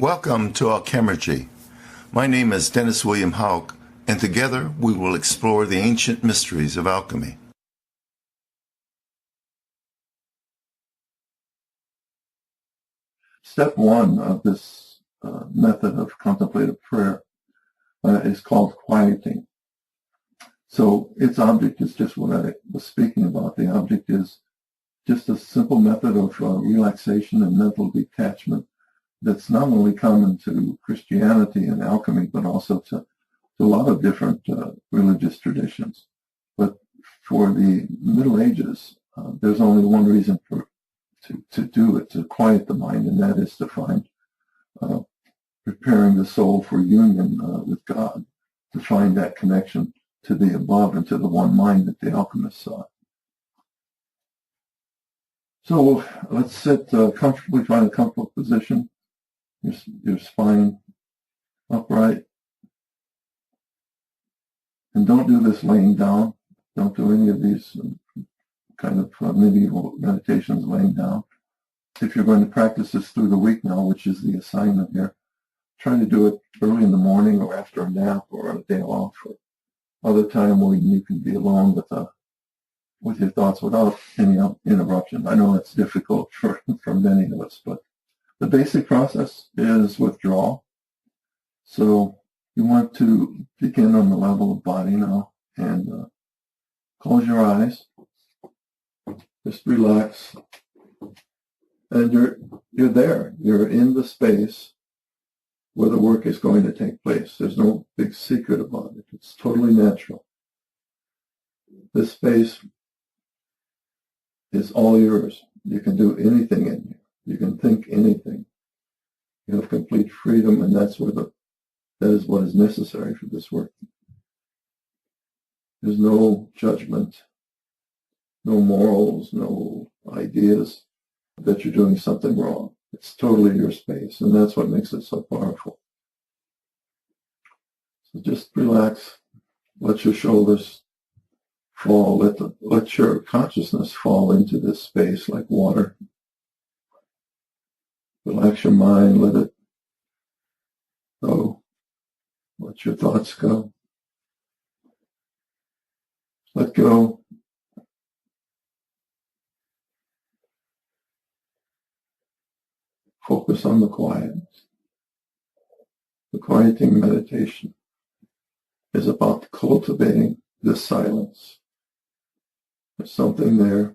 Welcome to Alchemy. My name is Dennis William Houck, and together we will explore the ancient mysteries of alchemy. Step one of this method of contemplative prayer is called quieting. So its object is just what I was speaking about. The object is just a simple method of relaxation and mental detachment that's not only common to Christianity and alchemy, but also to a lot of different religious traditions. But for the Middle Ages, there's only one reason to do it, to quiet the mind, and that is to find preparing the soul for union with God, to find that connection to the above and to the one mind that the alchemists sought. So let's sit comfortably, find a comfortable position, your spine upright. And don't do this laying down. Don't do any of these kind of medieval meditations laying down. If you're going to practice this through the week now, which is the assignment here, try to do it early in the morning or after a nap or on a day off or other time where you can be alone with your thoughts without any interruption. I know that's difficult for many of us, but the basic process is withdrawal. So you want to begin on the level of body now and close your eyes. Just relax. And you're there. You're in the space where the work is going to take place. There's no big secret about it. It's totally natural. This space is all yours. You can do anything in here. You can think anything. You have complete freedom, and that is what is necessary for this work. There's no judgment, no morals, no ideas that you're doing something wrong. It's totally your space, and that's what makes it so powerful. So just relax. Let your shoulders fall. Let your consciousness fall into this space like water. Relax your mind. Let it go. Let your thoughts go. Let go. Focus on the quiet. The quieting meditation is about cultivating this silence. There's something there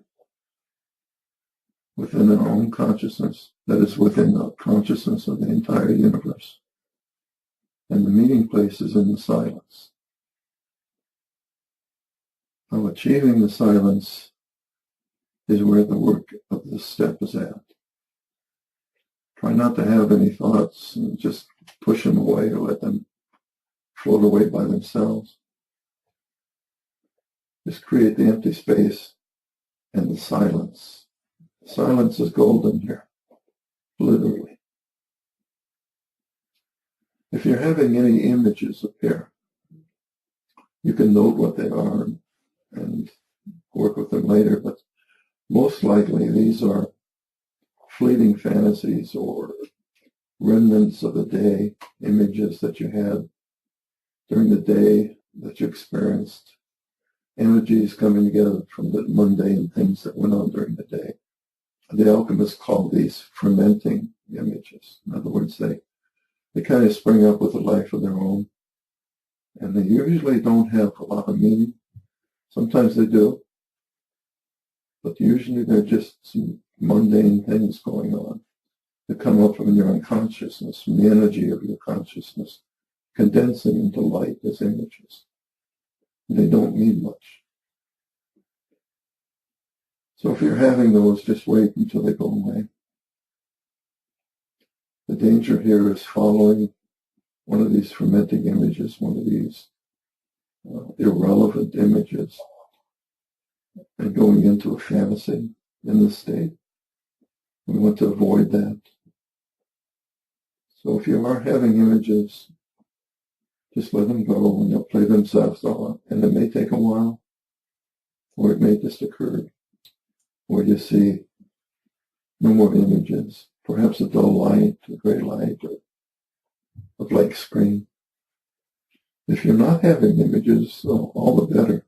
within our own consciousness that is within the consciousness of the entire universe. And the meeting place is in the silence. Now, achieving the silence is where the work of this step is at. Try not to have any thoughts and just push them away or let them float away by themselves. Just create the empty space and the silence. Silence is golden here, literally. If you're having any images appear, you can note what they are and work with them later, but most likely these are fleeting fantasies or remnants of the day, images that you had during the day that you experienced, energies coming together from the mundane things that went on during the day. The alchemists call these fermenting images. In other words, they kind of spring up with a life of their own, and they usually don't have a lot of meaning. Sometimes they do, but usually they're just some mundane things going on that come up from your unconsciousness, from the energy of your consciousness, condensing into light as images. They don't mean much. So if you're having those, just wait until they go away. The danger here is following one of these fermenting images, one of these irrelevant images, and going into a fantasy in this state. We want to avoid that. So if you are having images, just let them go and they'll play themselves out. And it may take a while, or it may just occur where you see no more images, perhaps a dull light, a gray light, or a blank screen. If you're not having images, all the better.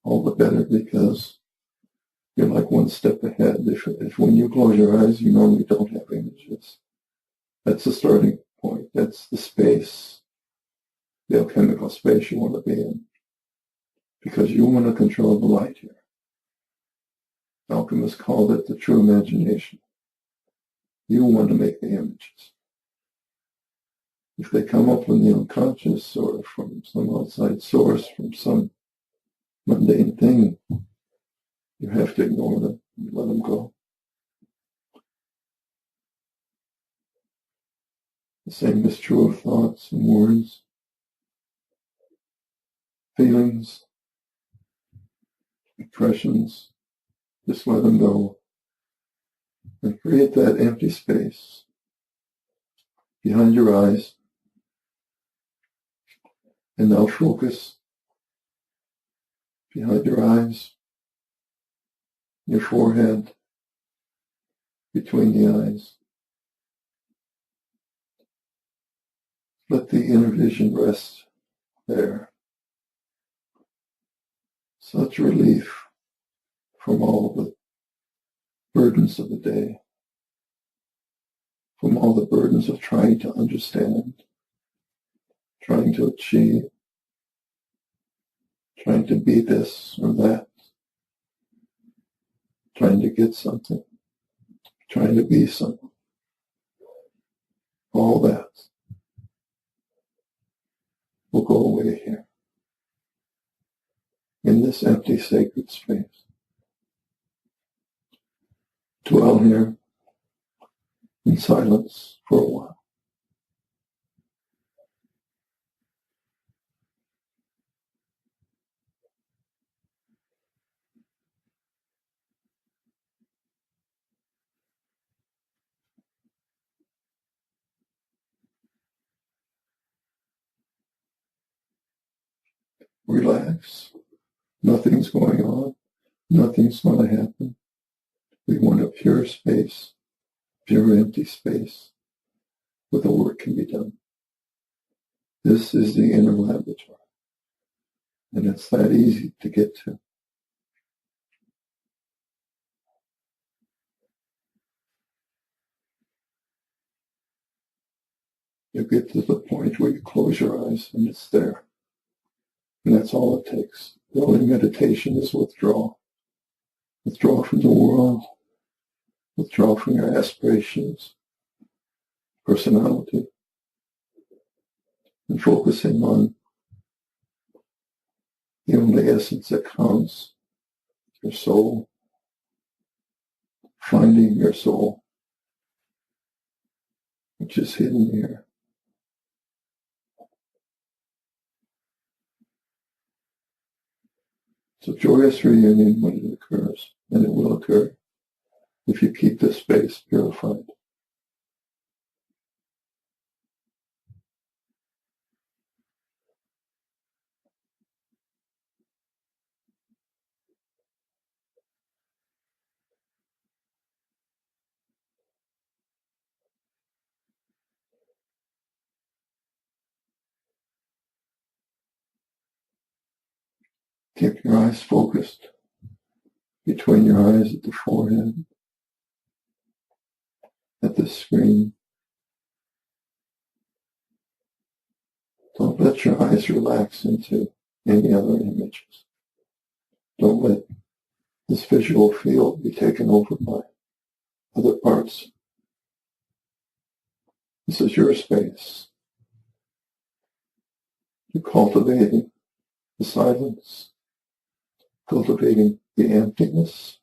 All the better, because you're like one step ahead. If when you close your eyes, you normally don't have images. That's the starting point. That's the space, the alchemical space you want to be in. Because you want to control the light here. Alchemists called it the true imagination. You want to make the images. If they come up from the unconscious or from some outside source, from some mundane thing, you have to ignore them and let them go. The same is true of thoughts and words, feelings, impressions. Just let them go and create that empty space behind your eyes. And now focus behind your eyes, your forehead, between the eyes. Let the inner vision rest there. Such relief from all the burdens of the day, from all the burdens of trying to understand, trying to achieve, trying to be this or that, trying to get something, trying to be something. All that will go away here, in this empty sacred space. Dwell here in silence for a while. Relax. Nothing's going on. Nothing's going to happen. We want a pure space, pure empty space, where the work can be done. This is the inner laboratory, and it's that easy to get to. You get to the point where you close your eyes and it's there. And that's all it takes. The only meditation is withdrawal. Withdraw from the world. Withdraw from your aspirations, personality, and focusing on the only essence that counts, your soul, finding your soul, which is hidden here. It's a joyous reunion when it occurs, and it will occur if you keep this space purified. Keep your eyes focused between your eyes at the forehead, at the screen. Don't let your eyes relax into any other images. Don't let this visual field be taken over by other parts. This is your space. You're cultivating the silence, cultivating the emptiness,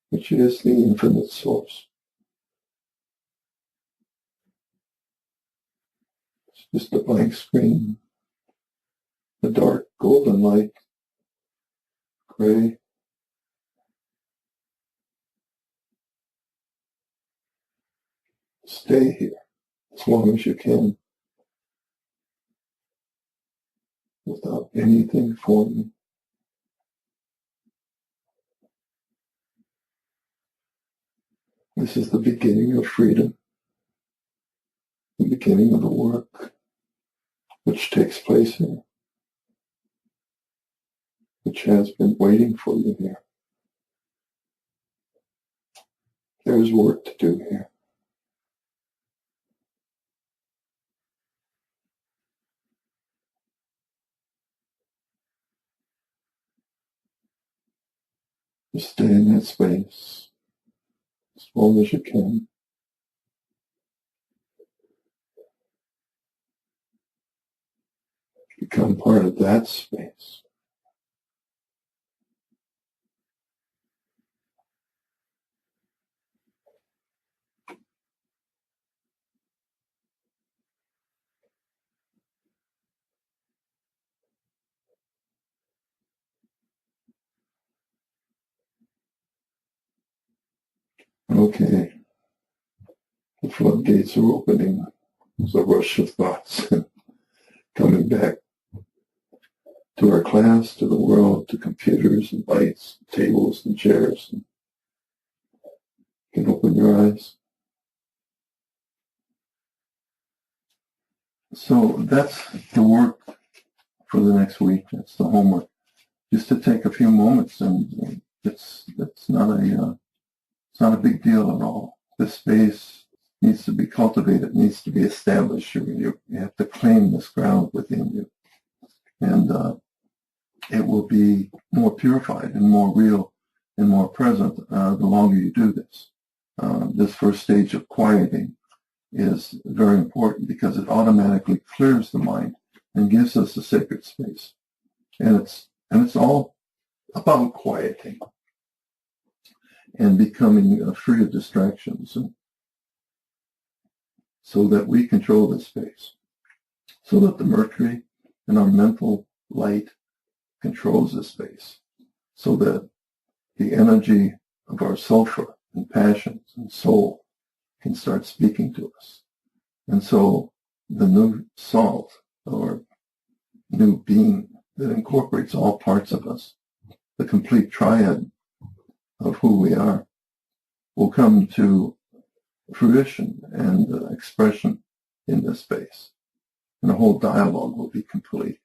which is the infinite source. It's just a blank screen, a dark golden light, gray. Stay here as long as you can without anything forming. This is the beginning of freedom. the beginning of the work which takes place here, which has been waiting for you here. There's work to do here. Just stay in that space as long as you can. Become part of that space. Okay. The floodgates are opening. There's a rush of thoughts coming back to our class, to the world, to computers and lights, tables and chairs. You can open your eyes. So that's the work for the next week. That's the homework. Just to take a few moments, and it's not a big deal at all. This space needs to be cultivated, needs to be established. You have to claim this ground within you, and it will be more purified and more real and more present the longer you do this. This first stage of quieting is very important because it automatically clears the mind and gives us a sacred space. And it's all about quieting and becoming free of distractions, and so that we control this space, so that the mercury in our mental light controls this space, so that the energy of our sulfur and passions and soul can start speaking to us. And so the new salt, or new being that incorporates all parts of us, the complete triad of who we are, will come to fruition and expression in this space. And a whole dialogue will be complete.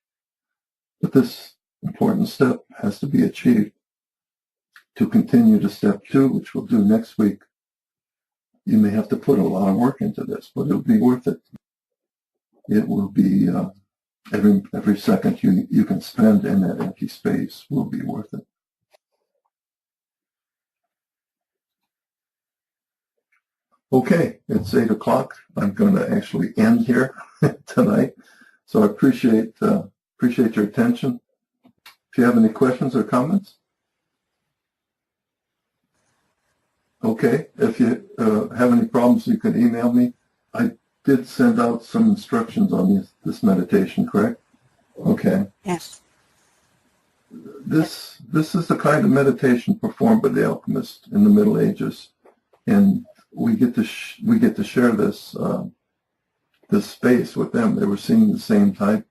But this important step has to be achieved. To continue to step 2, which we'll do next week, you may have to put a lot of work into this, but it'll be worth it. It will be every second you can spend in that empty space will be worth it. Okay, it's 8 o'clock. I'm going to actually end here tonight. So I appreciate your attention. If you have any questions or comments. Okay, if you have any problems, you can email me. I did send out some instructions on this meditation, correct? Okay. Yes. This is the kind of meditation performed by the alchemists in the Middle Ages, and we get to share this this space with them. They were seeing the same type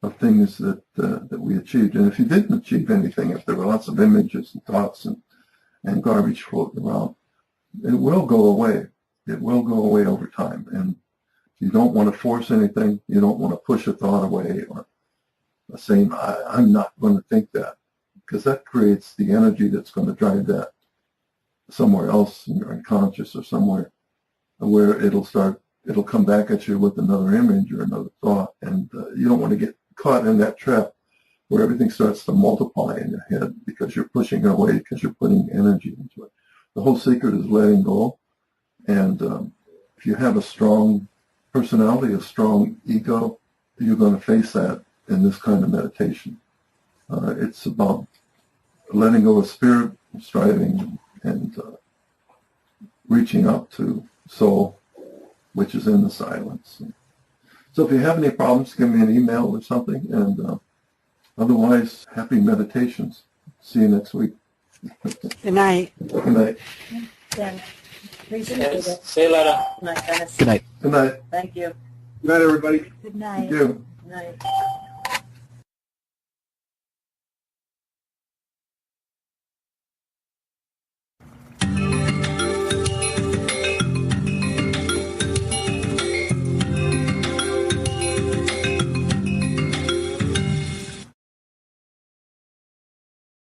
of things that we achieved. And if you didn't achieve anything, if there were lots of images and thoughts and garbage floating around, it will go away. It will go away over time. And you don't want to force anything. You don't want to push a thought away or saying, I'm not going to think that, because that creates the energy that's going to drive that somewhere else in your unconscious or somewhere where it'll come back at you with another image or another thought. And you don't want to get caught in that trap where everything starts to multiply in your head because you're pushing it away, because you're putting energy into it. The whole secret is letting go. And if you have a strong personality, a strong ego, you're going to face that in this kind of meditation. It's about letting go of spirit, striving, and reaching up to soul, which is in the silence. So if you have any problems, give me an email or something. And otherwise, happy meditations. See you next week. Good night. Good night. Then, appreciate it. See you later. Good night, Dennis. Good night. Good night. Thank you. Good night, everybody. Good night. Thank you. Good night.